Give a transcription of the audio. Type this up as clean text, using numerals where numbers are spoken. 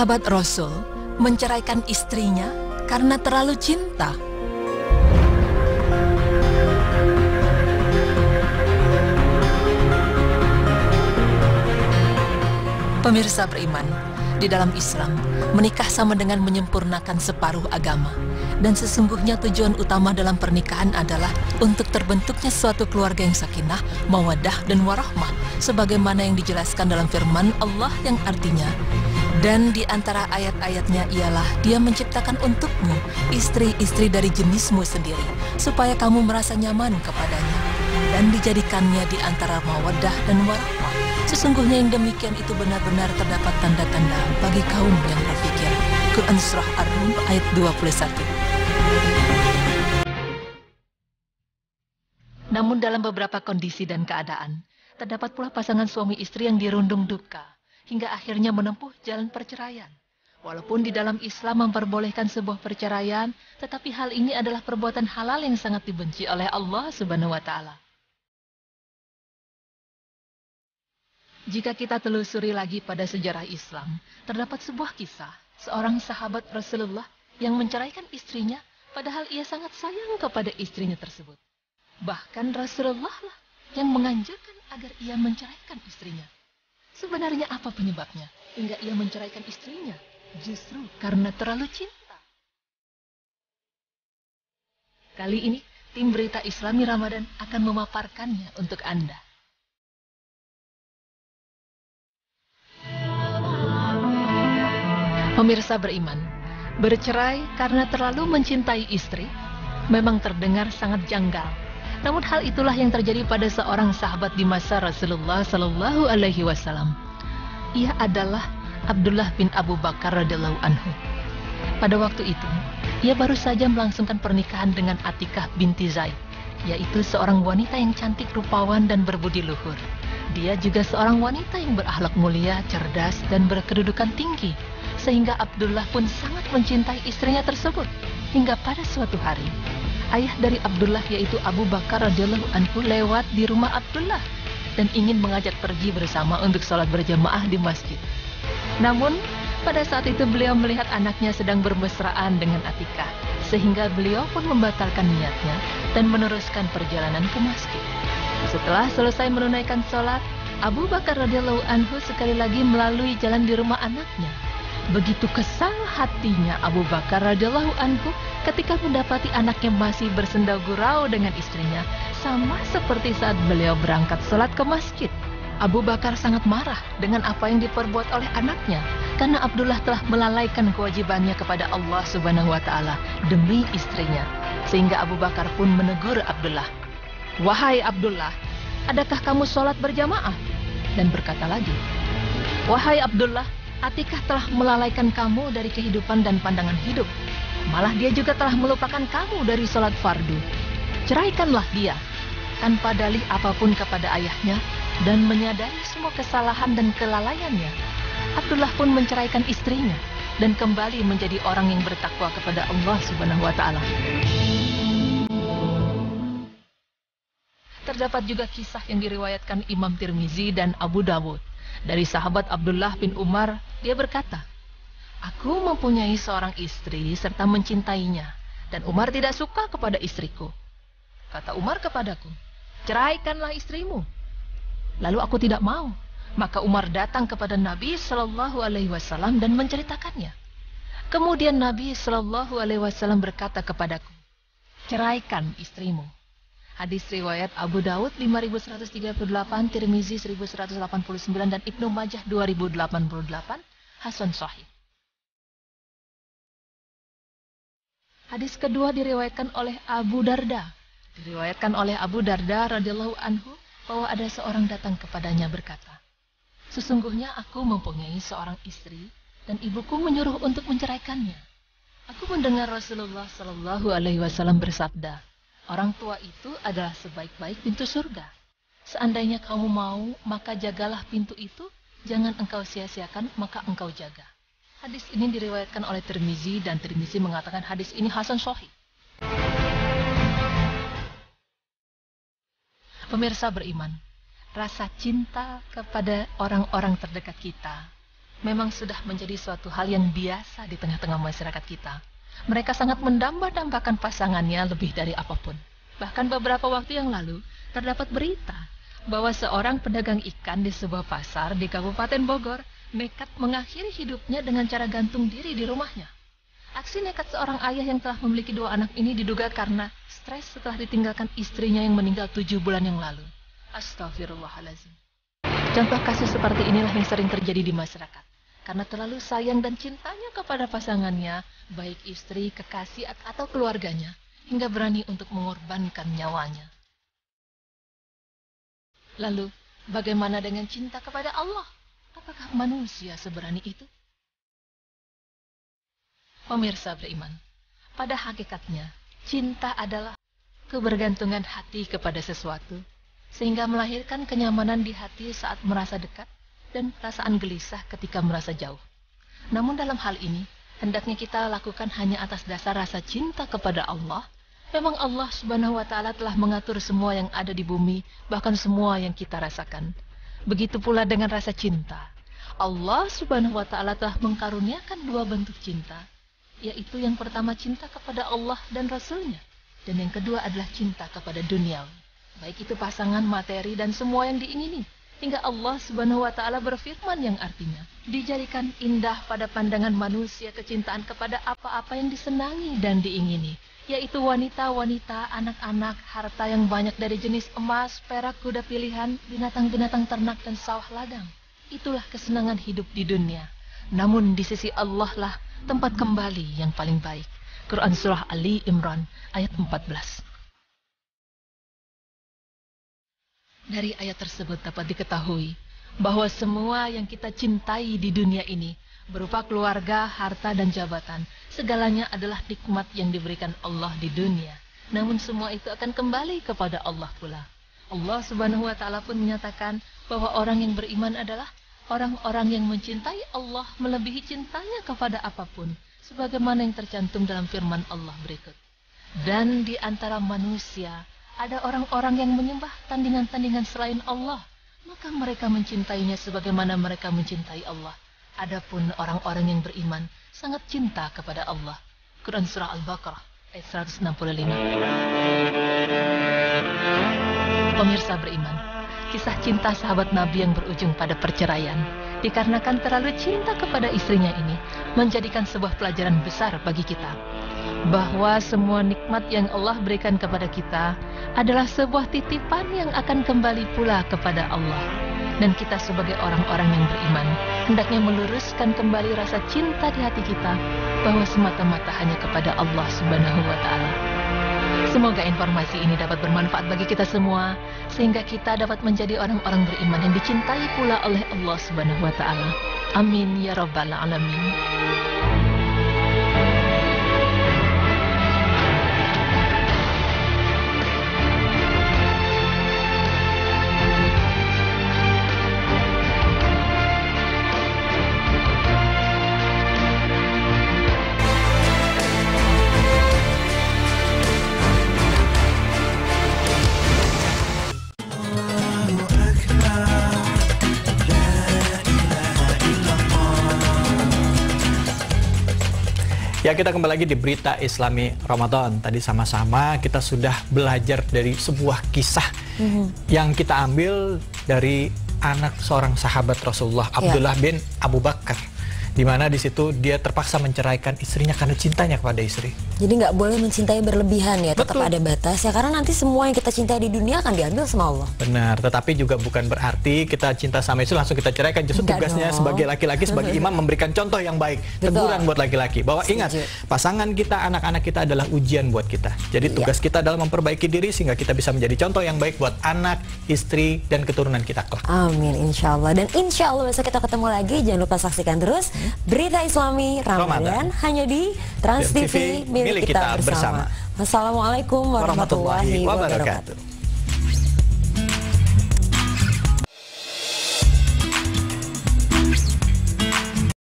sahabat Rasul menceraikan istrinya karena terlalu cinta. Pemirsa beriman, di dalam Islam, menikah sama dengan menyempurnakan separuh agama. Dan sesungguhnya tujuan utama dalam pernikahan adalah untuk terbentuknya suatu keluarga yang sakinah, mawaddah, dan warahmah, sebagaimana yang dijelaskan dalam firman Allah yang artinya, dan di antara ayat-ayatnya ialah Dia menciptakan untukmu istri-istri dari jenismu sendiri, supaya kamu merasa nyaman kepadanya, dan dijadikannya di antara mawaddah dan warahmah. Sesungguhnya yang demikian itu benar-benar terdapat tanda-tanda bagi kaum yang berpikir. Quran Surah Ar-Rum ayat 21. Namun dalam beberapa kondisi dan keadaan, terdapat pula pasangan suami istri yang dirundung duka, hingga akhirnya menempuh jalan perceraian. Walaupun di dalam Islam memperbolehkan sebuah perceraian, tetapi hal ini adalah perbuatan halal yang sangat dibenci oleh Allah Subhanahu wa Ta'ala. Jika kita telusuri lagi pada sejarah Islam, terdapat sebuah kisah seorang sahabat Rasulullah yang menceraikan istrinya, padahal ia sangat sayang kepada istrinya tersebut. Bahkan Rasulullah lah yang menganjurkan agar ia menceraikan istrinya. Sebenarnya apa penyebabnya hingga ia menceraikan istrinya? Justru karena terlalu cinta. Kali ini, tim Berita Islami Ramadan akan memaparkannya untuk Anda. Pemirsa beriman, bercerai karena terlalu mencintai istri memang terdengar sangat janggal. Namun hal itulah yang terjadi pada seorang sahabat di masa Rasulullah Sallallahu Alaihi Wasallam. Ia adalah Abdullah bin Abu Bakar radhiyallahu anhu. Pada waktu itu, ia baru saja melangsungkan pernikahan dengan Atikah binti Zaid, yaitu seorang wanita yang cantik, rupawan, dan berbudi luhur. Dia juga seorang wanita yang berakhlak mulia, cerdas, dan berkedudukan tinggi, sehingga Abdullah pun sangat mencintai istrinya tersebut. Hingga pada suatu hari, ayah dari Abdullah yaitu Abu Bakar radhiyallahu anhu lewat di rumah Abdullah dan ingin mengajak pergi bersama untuk sholat berjamaah di masjid. Namun pada saat itu beliau melihat anaknya sedang bermesraan dengan Atikah, sehingga beliau pun membatalkan niatnya dan meneruskan perjalanan ke masjid. Setelah selesai menunaikan sholat, Abu Bakar radhiyallahu anhu sekali lagi melalui jalan di rumah anaknya. Begitu kesal hatinya Abu Bakar radhiyallahu anhu ketika mendapati anaknya masih bersenda gurau dengan istrinya, sama seperti saat beliau berangkat sholat ke masjid. Abu Bakar sangat marah dengan apa yang diperbuat oleh anaknya, karena Abdullah telah melalaikan kewajibannya kepada Allah Subhanahu wa Ta'ala demi istrinya. Sehingga Abu Bakar pun menegur Abdullah, "Wahai Abdullah, adakah kamu sholat berjamaah?" Dan berkata lagi, "Wahai Abdullah, Atikah telah melalaikan kamu dari kehidupan dan pandangan hidup. Malah dia juga telah melupakan kamu dari sholat fardu. Ceraikanlah dia." Tanpa dalih apapun kepada ayahnya dan menyadari semua kesalahan dan kelalaiannya, Abdullah pun menceraikan istrinya dan kembali menjadi orang yang bertakwa kepada Allah Subhanahu wa Ta'ala. Terdapat juga kisah yang diriwayatkan Imam Tirmizi dan Abu Dawud dari sahabat Abdullah bin Umar. Dia berkata, "Aku mempunyai seorang istri serta mencintainya, dan Umar tidak suka kepada istriku. Kata Umar kepadaku, 'Ceraikanlah istrimu.' Lalu aku tidak mau. Maka Umar datang kepada Nabi Shallallahu Alaihi Wasallam dan menceritakannya. Kemudian Nabi Shallallahu Alaihi Wasallam berkata kepadaku, 'Ceraikan istrimu.'" Hadis riwayat Abu Daud 5138, Tirmizi 1189, dan Ibnu Majah 2088, Hasan Sahih. Hadis kedua diriwayatkan oleh Abu Darda. Diriwayatkan oleh Abu Darda radhiyallahu anhu bahwa ada seorang datang kepadanya berkata, "Sesungguhnya aku mempunyai seorang istri dan ibuku menyuruh untuk menceraikannya. Aku mendengar Rasulullah Shallallahu Alaihi Wasallam bersabda, 'Orang tua itu adalah sebaik-baik pintu surga. Seandainya kamu mau, maka jagalah pintu itu. Jangan engkau sia-siakan, maka engkau jaga.'" Hadis ini diriwayatkan oleh Tirmizi dan Tirmizi mengatakan hadis ini hasan sahih. Pemirsa beriman, rasa cinta kepada orang-orang terdekat kita memang sudah menjadi suatu hal yang biasa di tengah-tengah masyarakat kita. Mereka sangat mendamba-dambakan pasangannya lebih dari apapun. Bahkan beberapa waktu yang lalu, terdapat berita bahwa seorang pedagang ikan di sebuah pasar di Kabupaten Bogor nekat mengakhiri hidupnya dengan cara gantung diri di rumahnya. Aksi nekat seorang ayah yang telah memiliki 2 anak ini diduga karena stres setelah ditinggalkan istrinya yang meninggal 7 bulan yang lalu. Astaghfirullahaladzim. Contoh kasus seperti inilah yang sering terjadi di masyarakat. Karena terlalu sayang dan cintanya kepada pasangannya, baik istri, kekasih, atau keluarganya, hingga berani untuk mengorbankan nyawanya. Lalu, bagaimana dengan cinta kepada Allah? Apakah manusia seberani itu? Pemirsa beriman, pada hakikatnya, cinta adalah kebergantungan hati kepada sesuatu, sehingga melahirkan kenyamanan di hati saat merasa dekat, dan perasaan gelisah ketika merasa jauh. Namun dalam hal ini, hendaknya kita lakukan hanya atas dasar rasa cinta kepada Allah. Memang Allah Subhanahu wa Ta'ala telah mengatur semua yang ada di bumi, bahkan semua yang kita rasakan. Begitu pula dengan rasa cinta. Allah Subhanahu wa Ta'ala telah mengkaruniakan 2 bentuk cinta, yaitu yang pertama cinta kepada Allah dan Rasul-Nya, dan yang kedua adalah cinta kepada dunia. Baik itu pasangan, materi, dan semua yang diingini. Hingga Allah Subhanahu wa Ta'ala berfirman yang artinya, dijadikan indah pada pandangan manusia kecintaan kepada apa-apa yang disenangi dan diingini, yaitu wanita-wanita, anak-anak, harta yang banyak dari jenis emas, perak, kuda pilihan, binatang-binatang ternak, dan sawah ladang. Itulah kesenangan hidup di dunia. Namun di sisi Allah lah tempat kembali yang paling baik. Quran Surah Ali Imran ayat 14. Dari ayat tersebut dapat diketahui bahwa semua yang kita cintai di dunia ini berupa keluarga, harta, dan jabatan, segalanya adalah nikmat yang diberikan Allah di dunia. Namun semua itu akan kembali kepada Allah pula. Allah Subhanahu wa Ta'ala pun menyatakan bahwa orang yang beriman adalah orang-orang yang mencintai Allah melebihi cintanya kepada apapun, sebagaimana yang tercantum dalam firman Allah berikut. Dan di antara manusia ada orang-orang yang menyembah tandingan-tandingan selain Allah, maka mereka mencintainya sebagaimana mereka mencintai Allah. Adapun orang-orang yang beriman sangat cinta kepada Allah. Quran Surah Al-Baqarah ayat 165. Pemirsa beriman, kisah cinta sahabat Nabi yang berujung pada perceraian, dikarenakan terlalu cinta kepada istrinya ini, menjadikan sebuah pelajaran besar bagi kita, bahwa semua nikmat yang Allah berikan kepada kita adalah sebuah titipan yang akan kembali pula kepada Allah. Dan kita sebagai orang-orang yang beriman hendaknya meluruskan kembali rasa cinta di hati kita, bahwa semata-mata hanya kepada Allah Subhanahu wa Ta'ala. Semoga informasi ini dapat bermanfaat bagi kita semua, sehingga kita dapat menjadi orang-orang beriman yang dicintai pula oleh Allah Subhanahu wa Ta'ala. Amin ya rabbal alamin. Ya, kita kembali lagi di Berita Islami Ramadan. Tadi sama-sama kita sudah belajar dari sebuah kisah yang kita ambil dari anak seorang sahabat Rasulullah, Abdullah bin Abu Bakar, di mana di situ dia terpaksa menceraikan istrinya karena cintanya kepada istri. Jadi nggak boleh mencintai berlebihan ya, tetap ada batas ya, karena nanti semua yang kita cintai di dunia akan diambil sama Allah. Benar, tetapi juga bukan berarti kita cinta sama istri langsung kita ceraikan. Justru tugasnya sebagai laki-laki, sebagai imam memberikan contoh yang baik, teguran buat laki-laki, bahwa ingat, pasangan kita, anak-anak kita adalah ujian buat kita. Jadi tugas kita adalah memperbaiki diri sehingga kita bisa menjadi contoh yang baik buat anak, istri, dan keturunan kita kelak. Amin, insya Allah. Dan insya Allah besok kita ketemu lagi. Jangan lupa saksikan terus Berita Islami Ramadan hanya di Trans TV milik kita bersama. Wassalamualaikum warahmatullahi wabarakatuh.